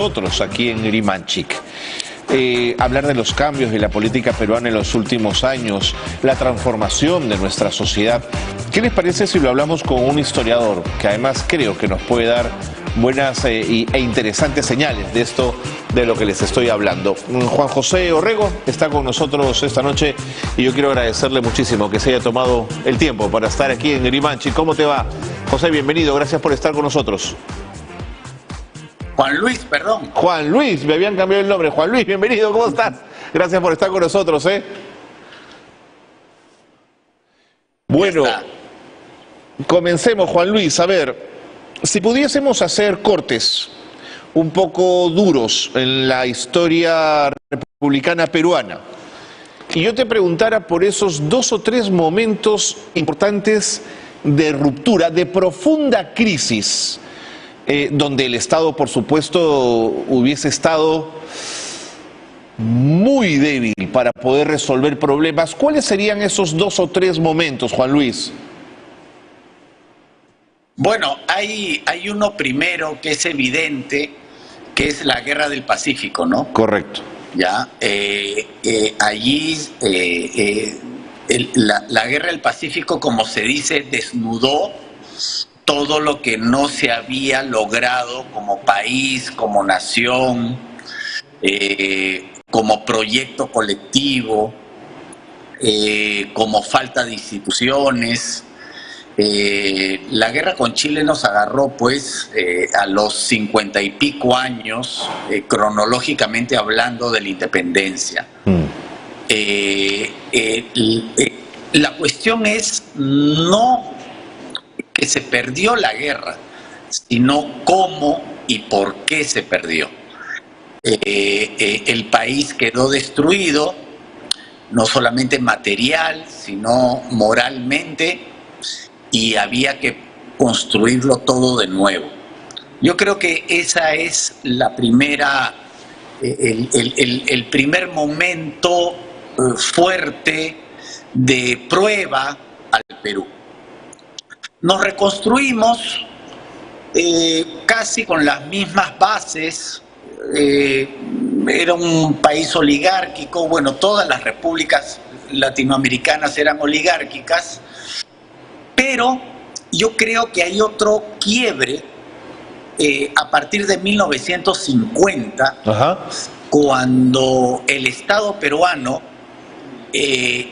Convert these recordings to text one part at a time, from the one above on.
nosotros aquí en Limanchik. Hablar de los cambios de la política peruana en los últimos años, la transformación de nuestra sociedad. ¿Qué les parece si lo hablamos con un historiador que además creo que nos puede dar buenas e interesantes señales de esto de lo que les estoy hablando? Juan José Orrego está con nosotros esta noche y yo quiero agradecerle muchísimo que se haya tomado el tiempo para estar aquí en Limanchik. ¿Cómo te va? José, bienvenido, gracias por estar con nosotros. Juan Luis, perdón. Juan Luis, me habían cambiado el nombre. Juan Luis, bienvenido, ¿cómo estás? Gracias por estar con nosotros, Bueno, comencemos, Juan Luis. A ver, si pudiésemos hacer cortes un poco duros en la historia republicana peruana, y yo te preguntara por esos 2 o 3 momentos importantes de ruptura, de profunda crisis, donde el Estado, por supuesto, hubiese estado muy débil para poder resolver problemas. ¿Cuáles serían esos 2 o 3 momentos, Juan Luis? Bueno, hay uno primero que es evidente, que es la Guerra del Pacífico, ¿no? Correcto. Ya, allí la Guerra del Pacífico, como se dice, desnudó todo lo que no se había logrado como país, como nación, como proyecto colectivo, como falta de instituciones. La guerra con Chile nos agarró pues a los 50 y pico años, cronológicamente hablando, de la independencia. La cuestión es no que se perdió la guerra, sino cómo y por qué se perdió. El país quedó destruido, no solamente material, sino moralmente, y había que construirlo todo de nuevo. Yo creo que esa es la primera, el primer momento fuerte de prueba al Perú. Nos reconstruimos casi con las mismas bases. Era un país oligárquico, bueno, todas las repúblicas latinoamericanas eran oligárquicas, pero yo creo que hay otro quiebre a partir de 1950, cuando el Estado peruano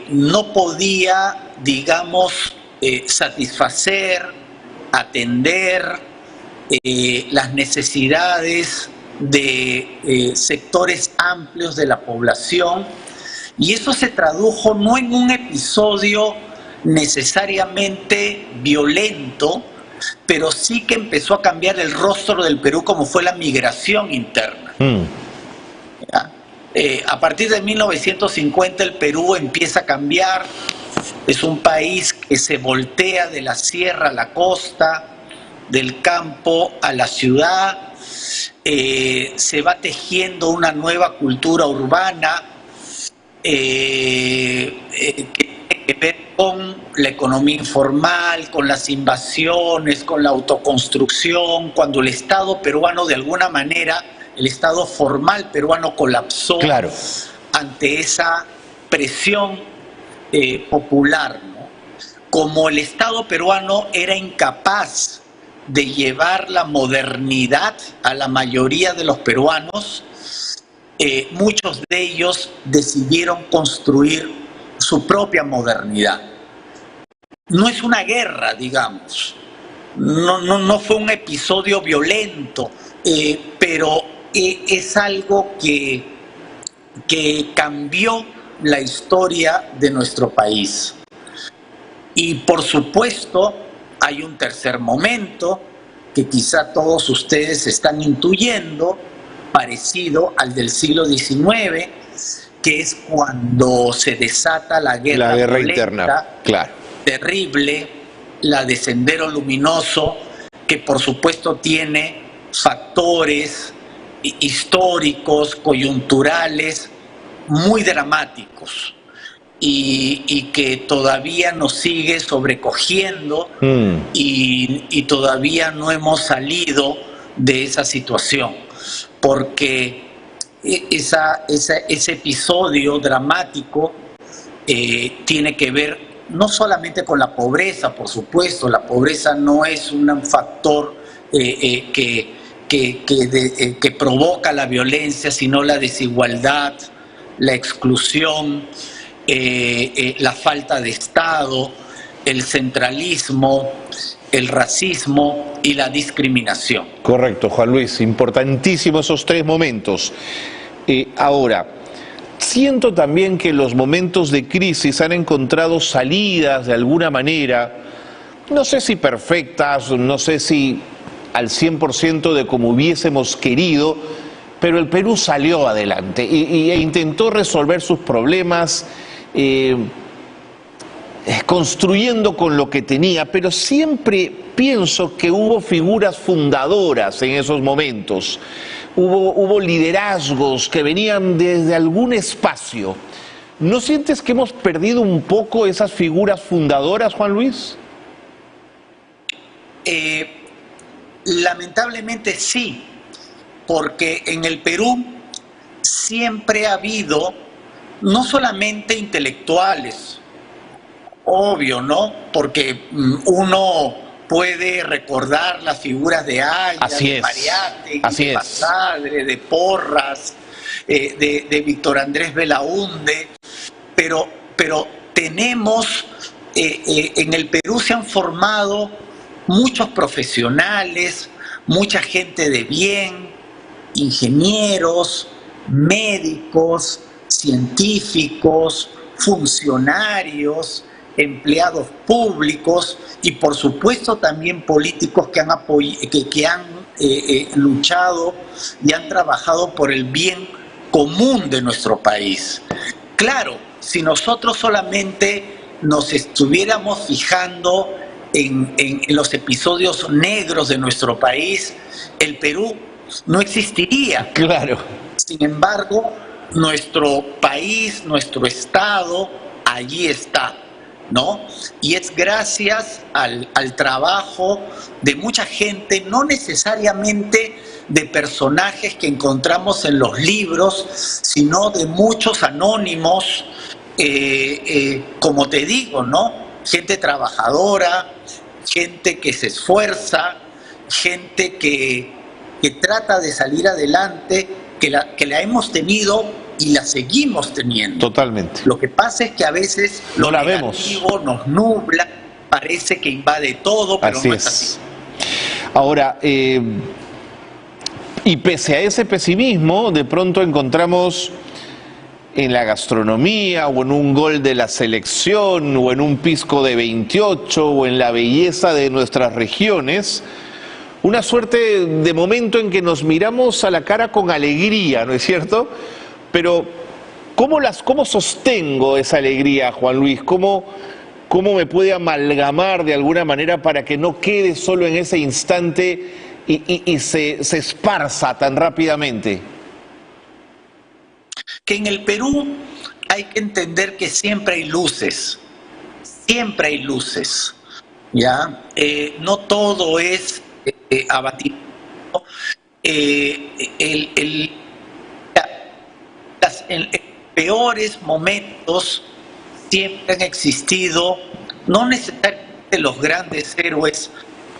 no podía, digamos, satisfacer, atender las necesidades de sectores amplios de la población, y eso se tradujo no en un episodio necesariamente violento, pero sí que empezó a cambiar el rostro del Perú, como fue la migración interna. A partir de 1950 el Perú empieza a cambiar. Es un país que se voltea de la sierra a la costa, del campo a la ciudad. Se va tejiendo una nueva cultura urbana que tiene que ver con la economía informal, con las invasiones, con la autoconstrucción, cuando el Estado peruano, de alguna manera, el Estado formal peruano colapsó ante esa presión popular, ¿no? Como el Estado peruano era incapaz de llevar la modernidad a la mayoría de los peruanos, muchos de ellos decidieron construir su propia modernidad. No es una guerra, digamos, no fue un episodio violento, pero es algo que cambió la historia de nuestro país. Y por supuesto hay un tercer momento que quizá todos ustedes están intuyendo, parecido al del siglo XIX, que es cuando se desata la guerra interna, terrible, la de Sendero Luminoso, que por supuesto tiene factores históricos, coyunturales, muy dramáticos, y que todavía nos sigue sobrecogiendo y todavía no hemos salido de esa situación. porque ese episodio dramático tiene que ver no solamente con la pobreza, por supuesto. La pobreza no es un factor que provoca la violencia, sino la desigualdad, la exclusión, la falta de Estado, el centralismo, el racismo y la discriminación. Correcto, Juan Luis, importantísimos esos tres momentos. Ahora, siento también que los momentos de crisis han encontrado salidas de alguna manera, no sé si perfectas, no sé si al 100% de como hubiésemos querido, pero el Perú salió adelante e intentó resolver sus problemas construyendo con lo que tenía, pero siempre pienso que hubo figuras fundadoras en esos momentos, hubo liderazgos que venían desde algún espacio. ¿No sientes que hemos perdido un poco esas figuras fundadoras, Juan Luis? Lamentablemente sí, porque en el Perú siempre ha habido no solamente intelectuales, obvio, ¿no? Porque uno puede recordar las figuras de Aya, de Mariátegui, de Basadre, de Porras, de Víctor Andrés Belaúnde, pero tenemos, en el Perú se han formado muchos profesionales, mucha gente de bien, ingenieros, médicos, científicos, funcionarios, empleados públicos y por supuesto también políticos que han luchado y han trabajado por el bien común de nuestro país. Claro, si nosotros solamente nos estuviéramos fijando en los episodios negros de nuestro país, el Perú no existiría. Claro. Sin embargo, nuestro país, nuestro Estado, allí está, ¿no? Y es gracias al trabajo de mucha gente, no necesariamente de personajes que encontramos en los libros, sino de muchos anónimos, como te digo, ¿no? Gente trabajadora, gente que se esfuerza, gente que trata de salir adelante, que la hemos tenido y la seguimos teniendo. Totalmente. Lo que pasa es que a veces no lo la negativo vemos. Nos nubla, parece que invade todo, pero así no es así. Ahora, y pese a ese pesimismo, de pronto encontramos en la gastronomía, o en un gol de la selección, o en un pisco de 28, o en la belleza de nuestras regiones, una suerte de momento en que nos miramos a la cara con alegría, ¿no es cierto? Pero, ¿cómo sostengo esa alegría, Juan Luis? ¿Cómo me puede amalgamar de alguna manera para que no quede solo en ese instante y se esparza tan rápidamente? Que en el Perú hay que entender que siempre hay luces, ¿ya? No todo es abatido. En peores momentos siempre han existido, no necesariamente los grandes héroes,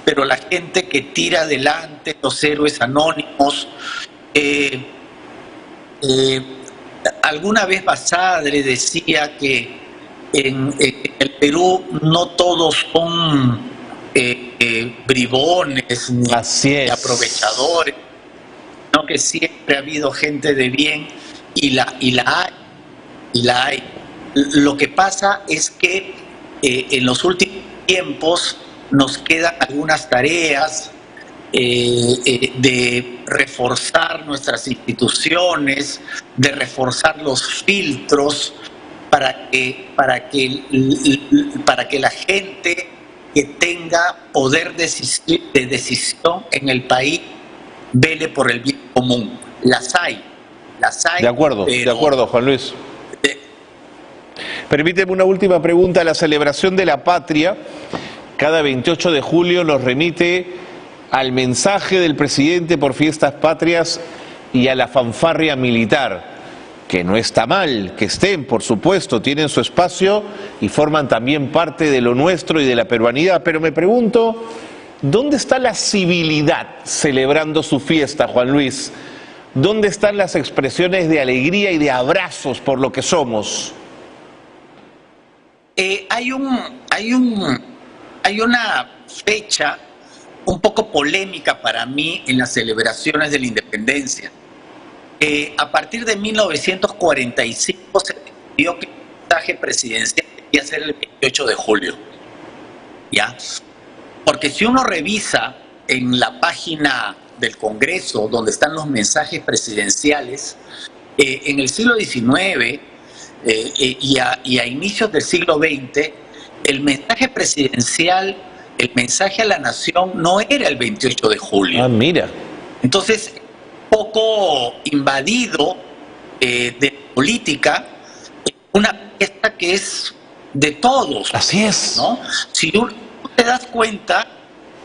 pero la gente que tira adelante, los héroes anónimos. Alguna vez Basadre decía que en el Perú no todos son bribones ni aprovechadores, sino que siempre ha habido gente de bien y la hay. Lo que pasa es que en los últimos tiempos nos quedan algunas tareas de reforzar nuestras instituciones, de reforzar los filtros para que la gente que tenga poder de decisión en el país vele por el bien común. Las hay. De acuerdo, Juan Luis. Permíteme una última pregunta. La celebración de la patria cada 28 de julio nos remite al mensaje del presidente por Fiestas Patrias y a la fanfarria militar, que no está mal, que estén, por supuesto, tienen su espacio y forman también parte de lo nuestro y de la peruanidad. Pero me pregunto, ¿dónde está la civilidad celebrando su fiesta, Juan Luis? ¿Dónde están las expresiones de alegría y de abrazos por lo que somos? Hay una fecha un poco polémica para mí en las celebraciones de la independencia. A partir de 1945 se decidió que el mensaje presidencial debía ser el 28 de julio. ¿Ya? Porque si uno revisa en la página del Congreso, donde están los mensajes presidenciales, en el siglo XIX y a inicios del siglo XX, el mensaje presidencial, el mensaje a la nación no era el 28 de julio. Ah, mira. Entonces, poco invadido de política, una fiesta que es de todos. Así es. ¿No? Si tú te das cuenta,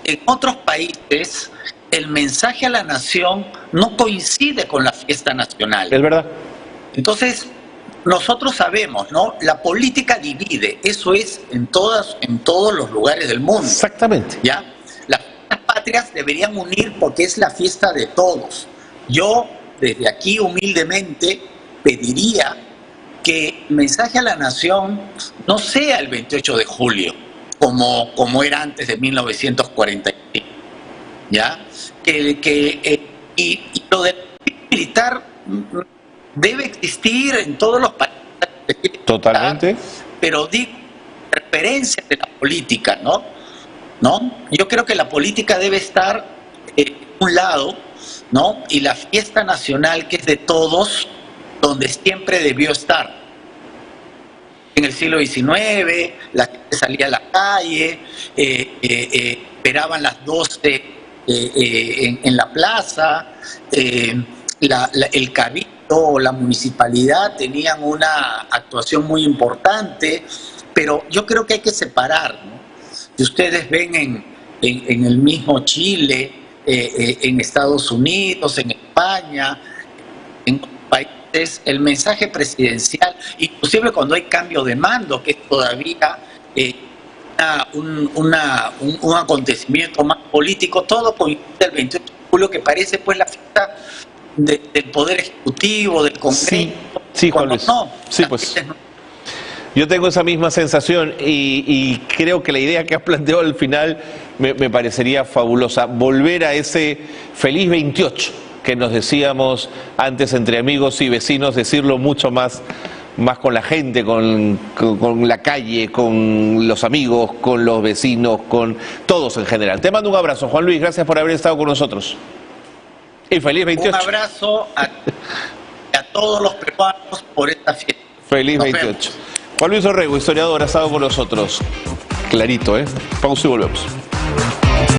en otros países el mensaje a la nación no coincide con la fiesta nacional. Es verdad. Entonces, nosotros sabemos, ¿no? La política divide, eso es en todos los lugares del mundo. Exactamente. ¿Ya? Las fiestas patrias deberían unir porque es la fiesta de todos. Yo, desde aquí humildemente, pediría que el mensaje a la nación no sea el 28 de julio, como era antes de 1945. ¿Ya? Y lo del militar debe existir en todos los países. Totalmente. Pero digo, referencia de la política, ¿no? Yo creo que la política debe estar en un lado, ¿no? Y la fiesta nacional, que es de todos, donde siempre debió estar. En el siglo XIX, la gente salía a la calle, esperaban las 12 en la plaza, el cabildo o la municipalidad tenían una actuación muy importante, pero yo creo que hay que separar, ¿no? Si ustedes ven en el mismo Chile, en Estados Unidos, en España, en otros países, el mensaje presidencial, inclusive cuando hay cambio de mando, que es todavía un acontecimiento más político, todo coincide el 28 de julio, que parece pues la fiesta del Poder Ejecutivo, del Congreso. Sí, Juan Luis. No, sí, pues. Yo tengo esa misma sensación y creo que la idea que has planteado al final me parecería fabulosa. Volver a ese feliz 28 que nos decíamos antes entre amigos y vecinos, decirlo mucho más con la gente, con la calle, con los amigos, con los vecinos, con todos en general. Te mando un abrazo, Juan Luis, gracias por haber estado con nosotros. Y feliz 28. Un abrazo a todos los peruanos por esta fiesta. Feliz 28. Juan Luis Orrego, historiador, ha estado con nosotros. Clarito, ¿eh? Pausa y volvemos.